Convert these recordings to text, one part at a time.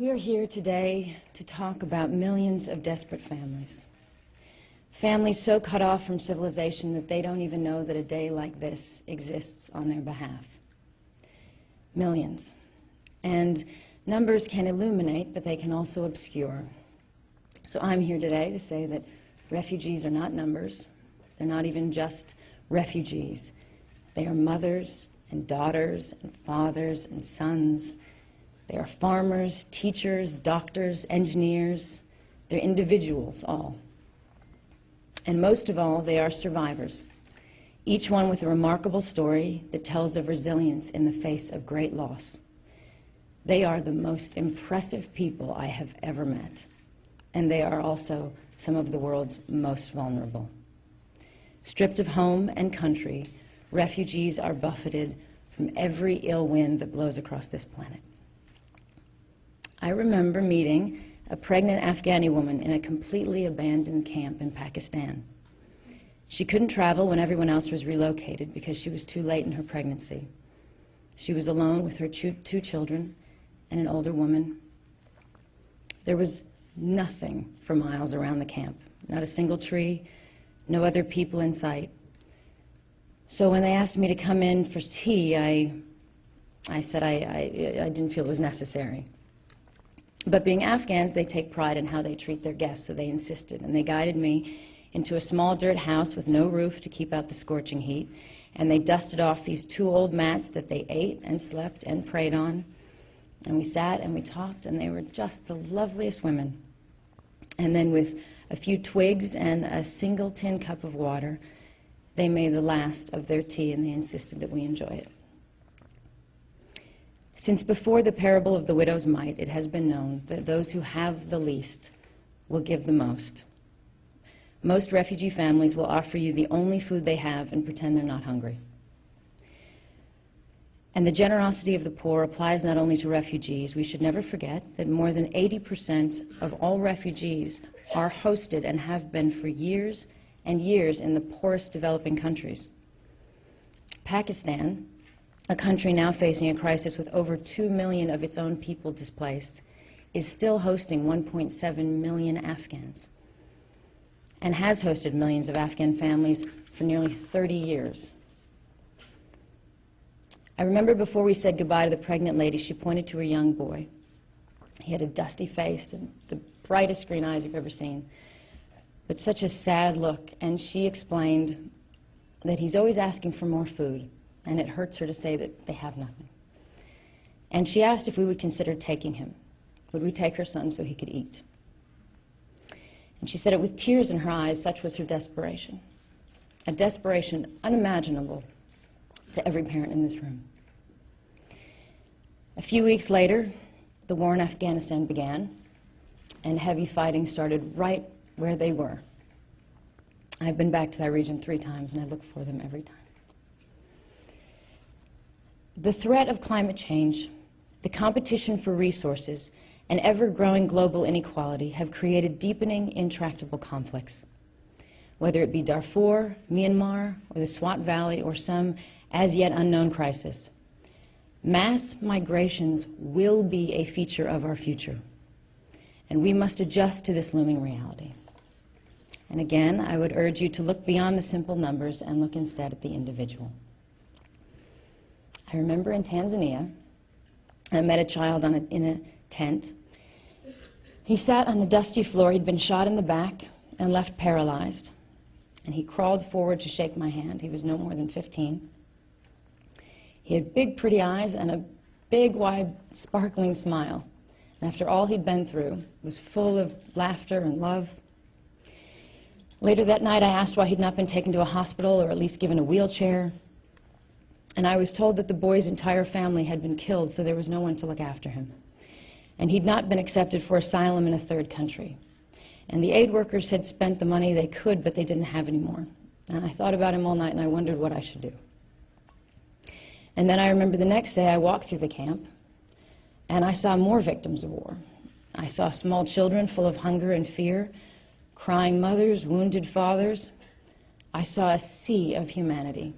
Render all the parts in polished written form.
We are here today to talk about millions of desperate families. Families so cut off from civilization that they don't even know that a day like this exists on their behalf. Millions. And numbers can illuminate, but they can also obscure. So I'm here today to say that refugees are not numbers. They're not even just refugees. They are mothers and daughters and fathers and sons. They are farmers, teachers, doctors, engineers. They're individuals, all. And most of all, they are survivors, each one with a remarkable story that tells of resilience in the face of great loss. They are the most impressive people I have ever met, and they are also some of the world's most vulnerable. Stripped of home and country, refugees are buffeted from every ill wind that blows across this planet. I remember meeting a pregnant Afghani woman in a completely abandoned camp in Pakistan. She couldn't travel when everyone else was relocated because she was too late in her pregnancy. She was alone with her two children and an older woman. There was nothing for miles around the camp, not a single tree, no other people in sight. So when they asked me to come in for tea, I said I didn't feel it was necessary. But being Afghans, they take pride in how they treat their guests, so they insisted. And they guided me into a small dirt house with no roof to keep out the scorching heat. And they dusted off these two old mats that they ate and slept and prayed on. And we sat and we talked, and they were just the loveliest women. And then with a few twigs and a single tin cup of water, they made the last of their tea, and they insisted that we enjoy it. Since before the parable of the widow's mite, it has been known that those who have the least will give the most. Most refugee families will offer you the only food they have and pretend they're not hungry. And the generosity of the poor applies not only to refugees. We should never forget that more than 80% of all refugees are hosted and have been for years and years in the poorest developing countries. Pakistan, a country now facing a crisis with over 2 million of its own people displaced, is still hosting 1.7 million Afghans and has hosted millions of Afghan families for nearly 30 years. I remember before we said goodbye to the pregnant lady, she pointed to her young boy. He had a dusty face and the brightest green eyes you've ever seen, but such a sad look, and she explained that he's always asking for more food, and it hurts her to say that they have nothing. And she asked if we would consider taking him. Would we take her son so he could eat? And she said it with tears in her eyes, such was her desperation. A desperation unimaginable to every parent in this room. A few weeks later, the war in Afghanistan began, and heavy fighting started right where they were. I've been back to that region 3 times, and I look for them every time. The threat of climate change, the competition for resources, and ever-growing global inequality have created deepening, intractable conflicts. Whether it be Darfur, Myanmar, or the Swat Valley, or some as-yet unknown crisis, mass migrations will be a feature of our future, and we must adjust to this looming reality. And again, I would urge you to look beyond the simple numbers and look instead at the individual. I remember in Tanzania, I met a child in a tent. He sat on the dusty floor. He'd been shot in the back and left paralyzed. And he crawled forward to shake my hand. He was no more than 15. He had big, pretty eyes and a big, wide, sparkling smile. And after all he'd been through, was full of laughter and love. Later that night, I asked why he'd not been taken to a hospital or at least given a wheelchair. And I was told that the boy's entire family had been killed, so there was no one to look after him. And he'd not been accepted for asylum in a third country. And the aid workers had spent the money they could, but they didn't have any more. And I thought about him all night, and I wondered what I should do. And then I remember the next day I walked through the camp, and I saw more victims of war. I saw small children full of hunger and fear, crying mothers, wounded fathers. I saw a sea of humanity,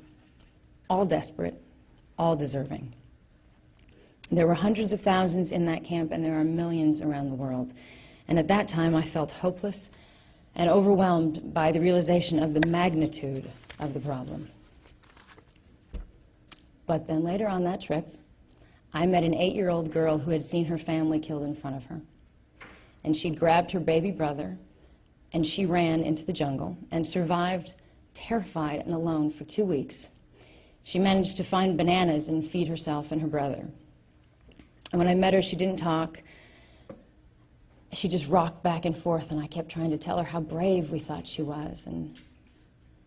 all desperate, all deserving. There were hundreds of thousands in that camp, and there are millions around the world. And at that time, I felt hopeless and overwhelmed by the realization of the magnitude of the problem. But then later on that trip, I met an 8-year-old girl who had seen her family killed in front of her. And she'd grabbed her baby brother, and she ran into the jungle and survived, terrified and alone, for 2 weeks. She managed to find bananas and feed herself and her brother. And when I met her, she didn't talk. She just rocked back and forth, and I kept trying to tell her how brave we thought she was, and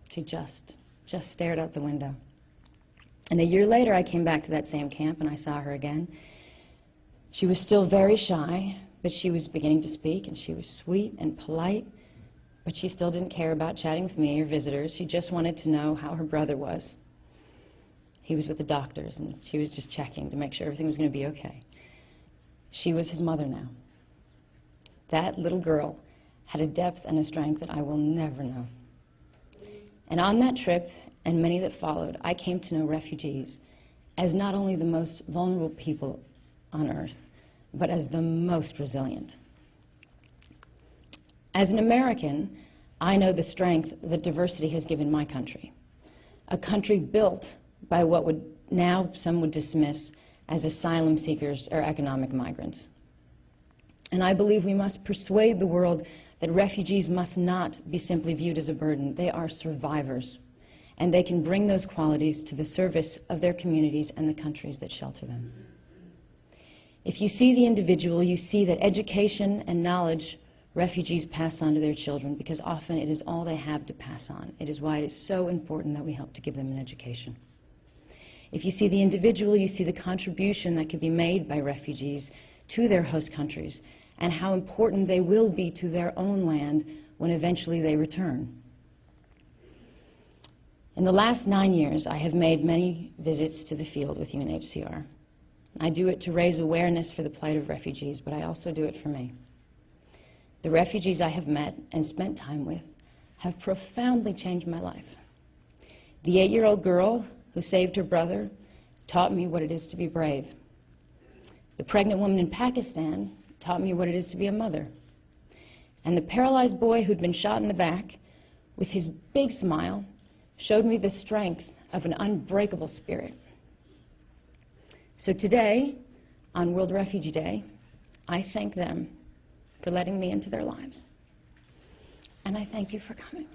she just stared out the window. And a year later, I came back to that same camp, and I saw her again. She was still very shy, but she was beginning to speak, and she was sweet and polite, but she still didn't care about chatting with me or visitors. She just wanted to know how her brother was. He was with the doctors, and she was just checking to make sure everything was going to be okay. She was his mother now. That little girl had a depth and a strength that I will never know. And on that trip, and many that followed, I came to know refugees as not only the most vulnerable people on earth, but as the most resilient. As an American, I know the strength that diversity has given my country, a country built by what would now some would dismiss as asylum seekers or economic migrants. And I believe we must persuade the world that refugees must not be simply viewed as a burden. They are survivors, and they can bring those qualities to the service of their communities and the countries that shelter them. If you see the individual, you see that education and knowledge refugees pass on to their children, because often it is all they have to pass on. It is why it is so important that we help to give them an education. If you see the individual, you see the contribution that can be made by refugees to their host countries, and how important they will be to their own land when eventually they return. In the last 9 years, I have made many visits to the field with UNHCR. I do it to raise awareness for the plight of refugees, but I also do it for me. The refugees I have met and spent time with have profoundly changed my life. The 8-year-old girl who saved her brother taught me what it is to be brave. The pregnant woman in Pakistan taught me what it is to be a mother. And the paralyzed boy who'd been shot in the back, with his big smile, showed me the strength of an unbreakable spirit. So today, on World Refugee Day, I thank them for letting me into their lives. And I thank you for coming.